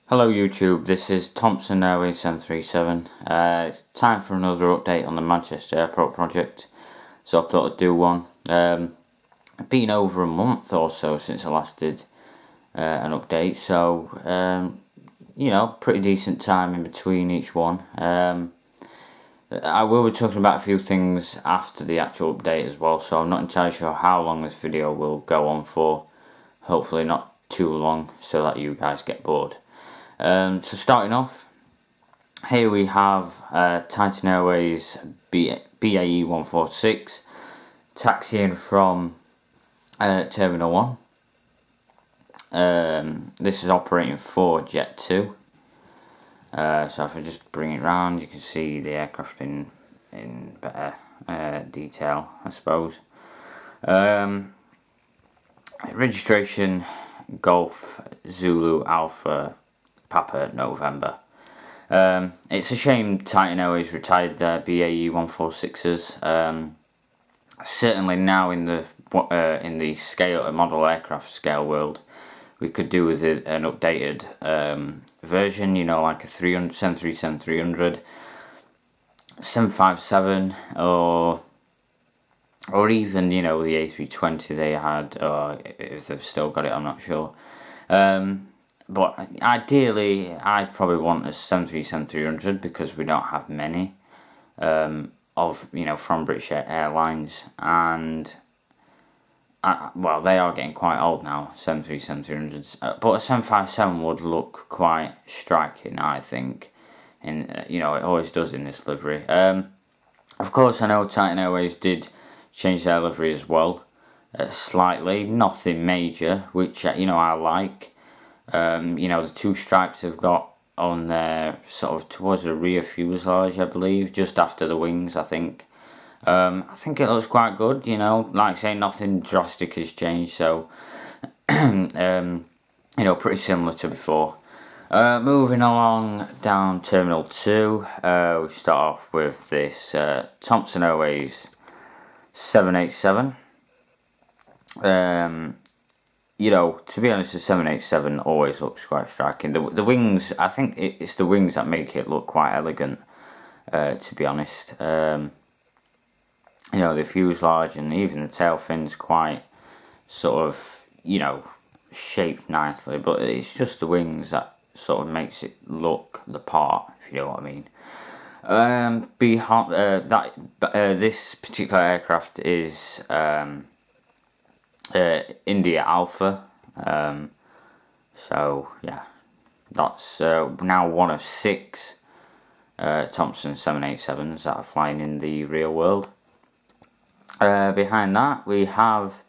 Hello YouTube, this is Thompson Airways 737. It's time for another update on the Manchester Airport project, so I thought I'd do one. It's been over a month or so since I last did an update, so you know, pretty decent time in between each one. I will be talking about a few things after the actual update as well, so I'm not entirely sure how long this video will go on for. Hopefully not too long so that you guys get bored. So starting off, here we have Titan Airways BAE 146 taxiing from Terminal 1. This is operating for Jet 2. So if I just bring it round, you can see the aircraft in better detail, I suppose. Registration Golf Zulu Alpha Papa November. It's a shame Titan Airways retired their BAE 146s. Certainly now in the scale model aircraft scale world, we could do with an updated version. You know, like a 737-300, 757, or even, you know, the A320 they had, or if they've still got it, I'm not sure. But ideally, I'd probably want a 737-300 because we don't have many of, you know, from British Airlines, and well, they are getting quite old now, 737-300s. But a 757 would look quite striking, I think, and you know, it always does in this livery. Of course, I know Titan Airways did change their livery as well, slightly, nothing major, which you know I like. You know, the two stripes they've got on there, sort of towards the rear fuselage, I believe, just after the wings, I think. I think it looks quite good, you know, like I say, nothing drastic has changed, so, you know, pretty similar to before. Moving along down Terminal 2, we start off with this Thompson Airways 787. You know, to be honest, the 787 always looks quite striking. The wings, I think it's the wings that make it look quite elegant, to be honest. You know, the fuselage and even the tail fin's quite sort of, you know, shaped nicely, but it's just the wings that sort of makes it look the part, if you know what I mean. This particular aircraft is India Alpha, so yeah, that's now one of 6 Thompson 787s that are flying in the real world. Behind that we have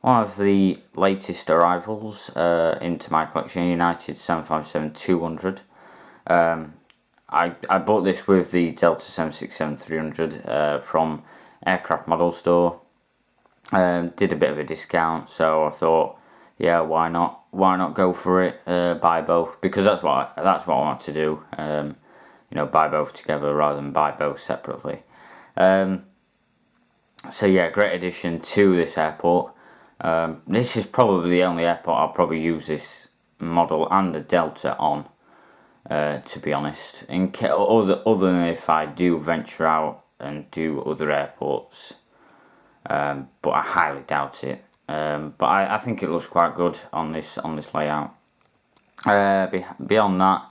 one of the latest arrivals into my collection, United 757-200. I bought this with the Delta 767-300 from Aircraft Model Store. Did a bit of a discount, so I thought, yeah, why not go for it, buy both, because that's what I want to do, you know, buy both together rather than buy both separately. So yeah, great addition to this airport. This is probably the only airport I'll probably use this model and the Delta on, to be honest, other than if I do venture out and do other airports. But I highly doubt it. But I think it looks quite good on this layout. Beyond that,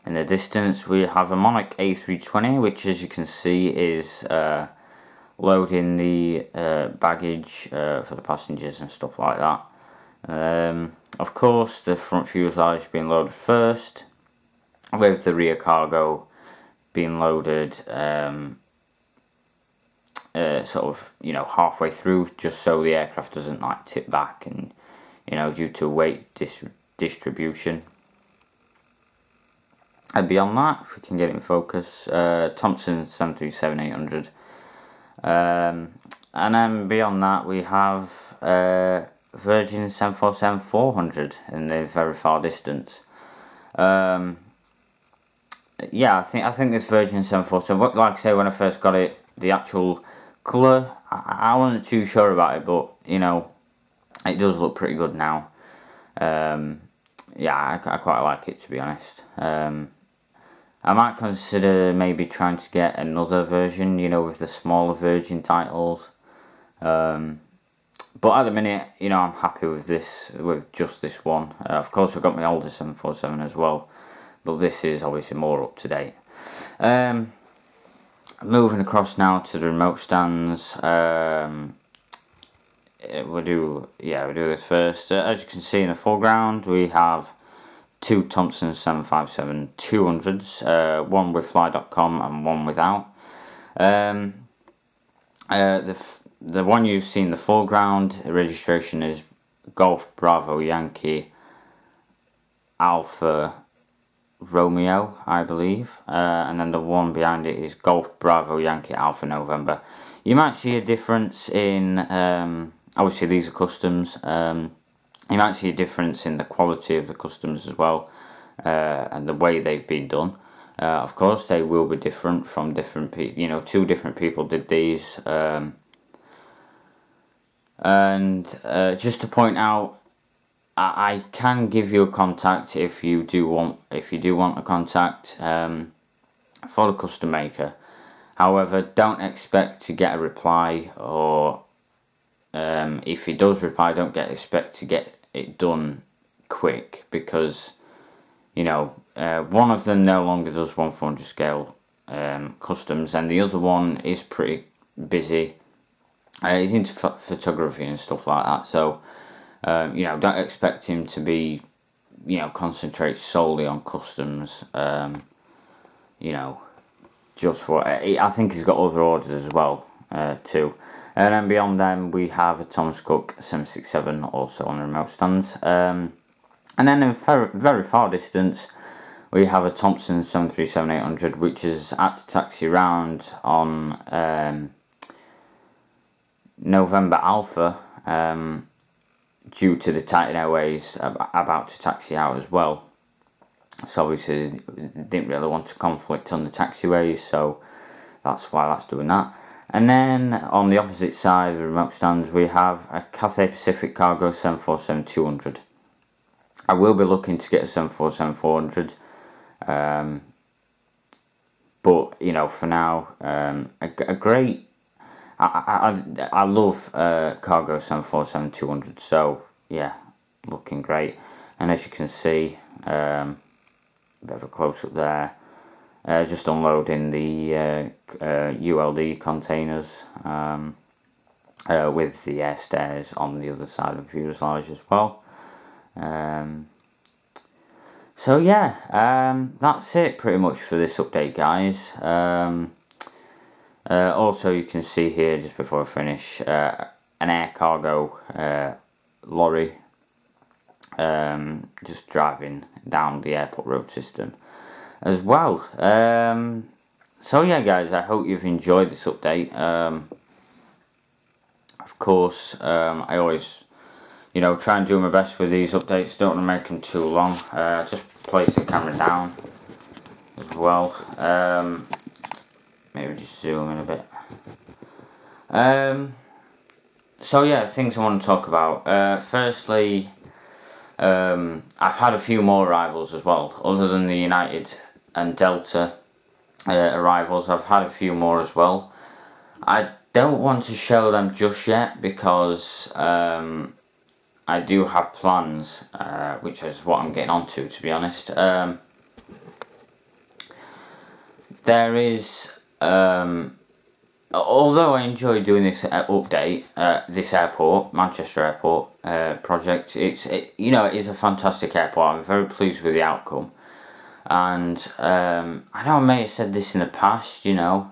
in the distance, we have a Monarch A320, which, as you can see, is loading the baggage for the passengers and stuff like that. Of course, the front fuselage is being loaded first, with the rear cargo being loaded sort of, you know, halfway through, just so the aircraft doesn't like tip back, and, you know, due to weight distribution. And beyond that, if we can get it in focus, Thompson 737-800. And then beyond that we have Virgin 747-400 in the very far distance. Yeah, I think this Virgin 747, like I say, when I first got it, the actual colour, I wasn't too sure about it, but, you know, it does look pretty good now. yeah, I quite like it, to be honest. I might consider maybe trying to get another version, you know, with the smaller Virgin titles. But at the minute, you know, I'm happy with this, with just this one. Of course, I've got my older 747 as well, but this is obviously more up to date. Moving across now to the remote stands. We'll do this first. As you can see in the foreground, we have two Thompson 757-200s, one with fly.com and one without. The one you see in the foreground, the registration is Golf Bravo Yankee Alpha Romeo, I believe, and then the one behind it is Golf Bravo Yankee Alpha November. You might see a difference in, obviously these are customs, you might see a difference in the quality of the customs as well, and the way they've been done. Of course, they will be different from different people, you know, two different people did these, and just to point out, I can give you a contact if you do want a contact for the custom maker. However, don't expect to get a reply, or if he does reply, don't expect to get it done quick, because you know one of them no longer does 1/400 scale customs, and the other one is pretty busy. He's into photography and stuff like that, so you know, don't expect him to be, you know, concentrate solely on customs. You know, just for I think he's got other orders as well too. And then beyond them, we have a Thomas Cook 767 also on the remote stands. And then in very far distance, we have a Thompson 737-800, which is at to taxi round on November Alpha, due to the Titan Airways about to taxi out as well. So obviously didn't really want to conflict on the taxiways, so that's why that's doing that. And then on the opposite side of the remote stands, we have a Cathay Pacific Cargo 747-200. I will be looking to get a 747-400, but you know, for now, a great. I love Cargo 747-200, so yeah, looking great. And as you can see, a bit of a close up there, just unloading the ULD containers with the air stairs on the other side of the fuselage as well. So yeah, that's it pretty much for this update, guys. Also, you can see here, just before I finish, an air cargo lorry just driving down the airport road system as well. So yeah, guys, I hope you've enjoyed this update. Of course, I always, you know, try and do my best with these updates. Don't want to make them too long. Just place the camera down as well. Maybe just zoom in a bit. So yeah, things I want to talk about. Firstly, I've had a few more arrivals as well. Other than the United and Delta arrivals, I've had a few more as well. I don't want to show them just yet because I do have plans, which is what I'm getting onto, to be honest. There is... although I enjoy doing this update, this airport, Manchester Airport project, you know, it is a fantastic airport. I'm very pleased with the outcome, and I know I may have said this in the past, you know,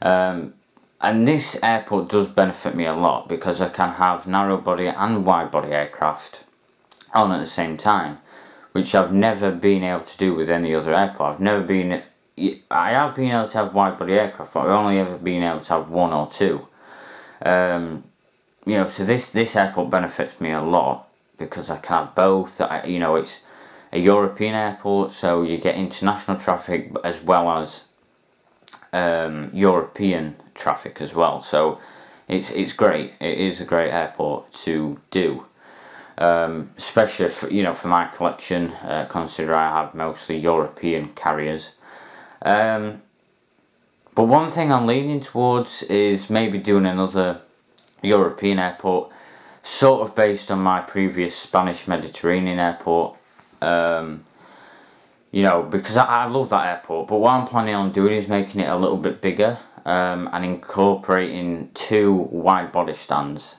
and this airport does benefit me a lot because I can have narrow body and wide body aircraft on at the same time, which I've never been able to do with any other airport. I have been able to have wide body aircraft, but I've only ever been able to have one or two. You know, so this airport benefits me a lot because I can have both. You know, it's a European airport, so you get international traffic as well as European traffic as well. So it's great. It is a great airport to do. especially for, for my collection, considering I have mostly European carriers. But one thing I'm leaning towards is maybe doing another European airport, sort of based on my previous Spanish Mediterranean airport. Because I love that airport, but what I'm planning on doing is making it a little bit bigger, and incorporating 2 wide body stands.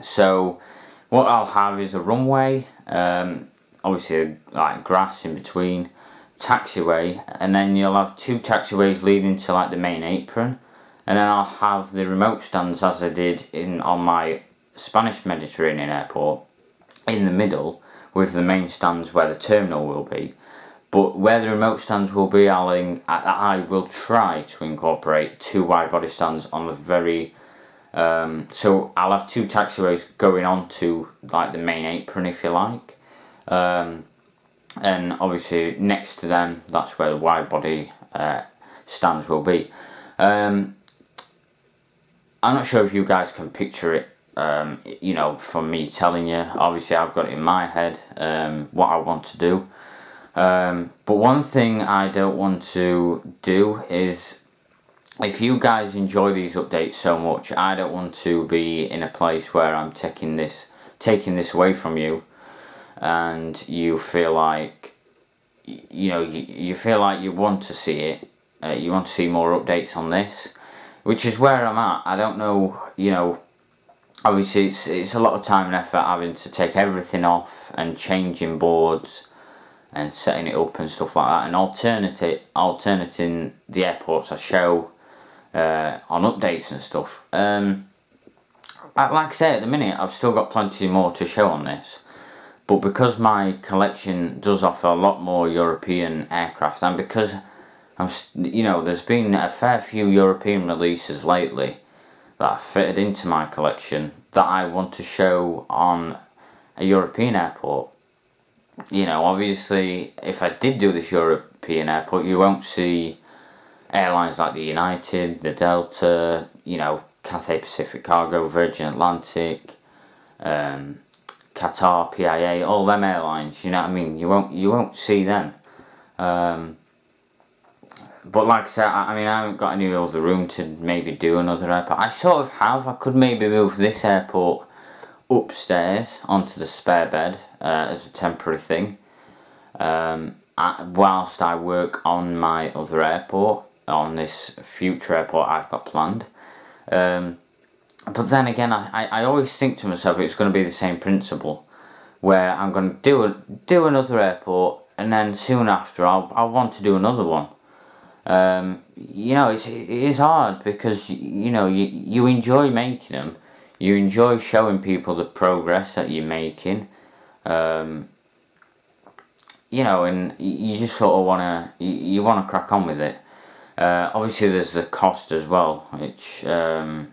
So what I'll have is a runway, obviously like grass in between, taxiway, and then you'll have 2 taxiways leading to like the main apron, and then I'll have the remote stands as I did on my Spanish Mediterranean airport in the middle, with the main stands where the terminal will be. But where the remote stands will be, I will try to incorporate 2 wide body stands on the very. So I'll have 2 taxiways going on to like the main apron, if you like. And obviously next to them, that's where the wide body stands will be. I'm not sure if you guys can picture it. From me telling you, obviously I've got it in my head what I want to do. But one thing I don't want to do is, if you guys enjoy these updates so much, I don't want to be in a place where I'm taking this away from you, and you feel like, you feel like you want to see it, you want to see more updates on this, which is where I'm at. I don't know, obviously it's a lot of time and effort having to take everything off and changing boards and setting it up and stuff like that, and alternating the airports I show on updates and stuff. Like I say, at the minute I've still got plenty more to show on this, but because my collection does offer a lot more European aircraft, and because there's been a fair few European releases lately that I've fitted into my collection that I want to show on a European airport. Obviously, if I did do this European airport, you won't see airlines like the United, the Delta, Cathay Pacific Cargo, Virgin Atlantic, Qatar, PIA, all them airlines. You know what I mean? You won't see them. But like I said, I haven't got any other room to maybe do another airport. I sort of have. I could maybe move this airport upstairs onto the spare bed as a temporary thing, whilst I work on my other airport, on this future airport I've got planned. But then again, I always think to myself it's going to be the same principle, where I'm going to do another airport, and then soon after I'll want to do another one. It is hard because you enjoy making them. You enjoy showing people the progress that you're making, and you just sort of wanna crack on with it. Obviously, there's the cost as well, which I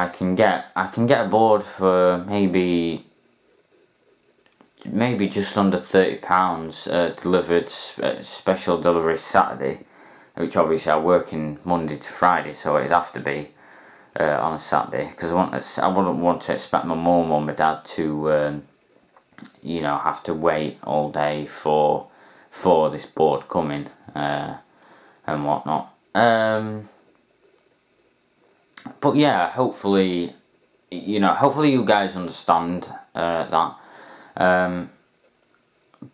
can get a board for maybe just under £30, delivered special delivery Saturday, which obviously I work in Monday to Friday, so it'd have to be on a Saturday, because I wouldn't want to expect my mum or my dad to have to wait all day for this board coming and whatnot. But yeah, hopefully you guys understand that.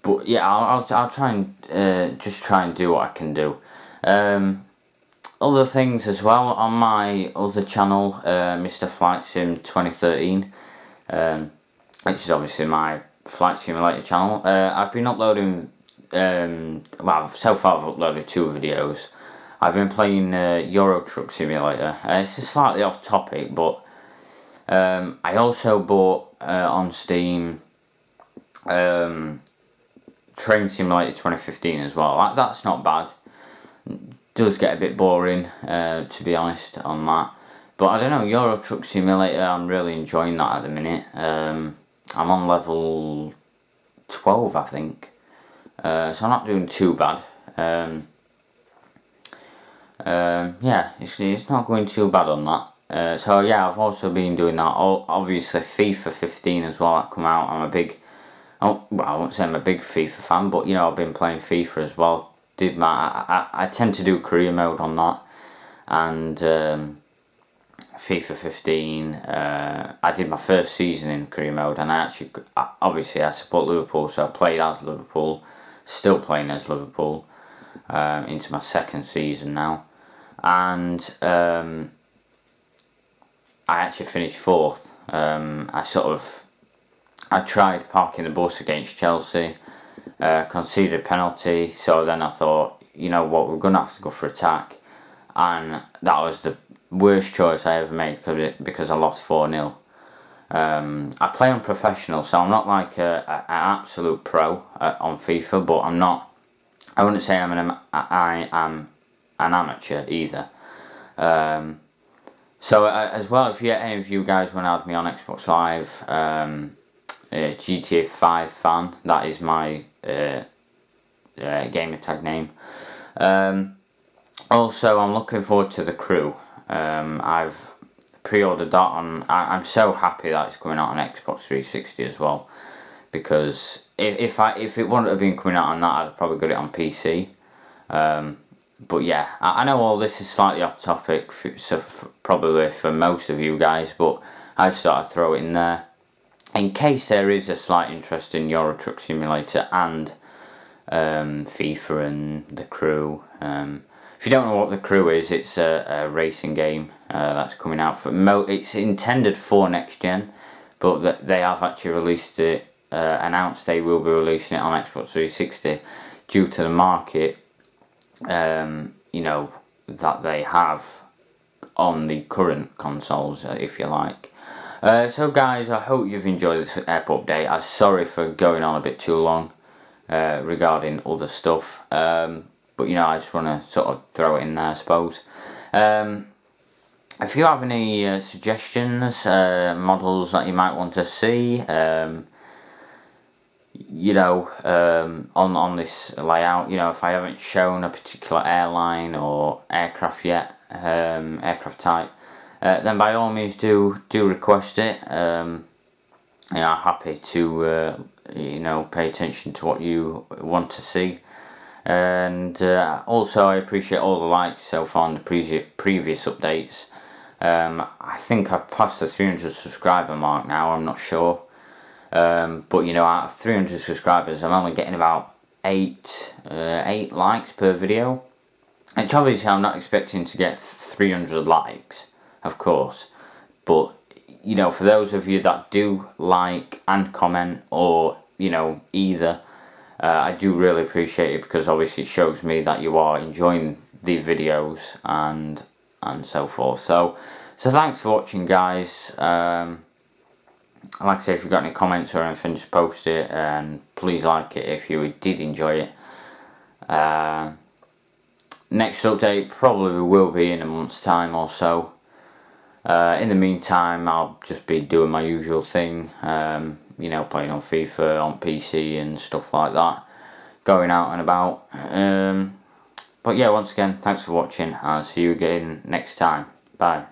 But yeah, I'll try and just try and do what I can do. Other things as well on my other channel, Mr. Flight Sim 2013, which is obviously my flight simulator channel. I've been uploading, so far I've uploaded 2 videos. I've been playing Euro Truck Simulator. It's just slightly off topic, but I also bought on Steam Train Simulator 2015 as well. That's not bad. Does get a bit boring, to be honest, on that. But I don't know, Euro Truck Simulator, I'm really enjoying that at the minute. I'm on level 12, I think. So I'm not doing too bad. Yeah, it's not going too bad on that. So yeah, I've also been doing that. Obviously FIFA 15 as well, that come out. I'm a big, well, I won't say I'm a big FIFA fan, but you know, I've been playing FIFA as well. I tend to do career mode on that, and FIFA 15. I did my first season in career mode, and obviously I support Liverpool, so I played as Liverpool, still playing as Liverpool, into my second season now, and I actually finished fourth. I tried parking the bus against Chelsea, conceded a penalty, so then I thought, you know what, we're going to have to go for attack, and that was the worst choice I ever made because I lost 4-0. I play on professional, so I'm not like an absolute pro on FIFA, but I wouldn't say I am an amateur either. So as well, if any of you guys want to add me on Xbox Live, GTA 5 fan, that is my gamer tag name. Also, I'm looking forward to The Crew. I've pre-ordered that on. I'm so happy that it's coming out on Xbox 360 as well, because if it wouldn't have been coming out on that, I'd have probably got it on PC. But yeah, I know all this is slightly off topic, probably for most of you guys, but I just thought I'd throw it in there in case there is a slight interest in Euro Truck Simulator and FIFA and The Crew. If you don't know what The Crew is, it's a racing game that's coming out for it's intended for next gen, but they have actually released it, announced they will be releasing it on Xbox 360 due to the market, you know, that they have on the current consoles, if you like. So guys, I hope you've enjoyed this airport update. I'm sorry for going on a bit too long regarding other stuff, but you know, I just want to sort of throw it in there, I suppose. If you have any suggestions, models that you might want to see, you know, on this layout, you know, if I haven't shown a particular airline or aircraft yet, aircraft type, then by all means do request it. You know, I'm happy to you know, pay attention to what you want to see, and also I appreciate all the likes so far on the previous updates. I think I've passed the 300 subscriber mark now, I'm not sure. But you know, out of 300 subscribers, I'm only getting about 8 likes per video, which obviously I'm not expecting to get 300 likes, of course, but you know, for those of you that do like and comment, or you know, either, I do really appreciate it, because obviously it shows me that you are enjoying the videos and so forth. So thanks for watching, guys. Like I say, if you've got any comments or anything, just post it, and please like it if you did enjoy it. Next update probably will be in a month's time or so. In the meantime, I'll just be doing my usual thing, you know, playing on FIFA, on PC and stuff like that, going out and about. But yeah, once again, thanks for watching, and I'll see you again next time. Bye.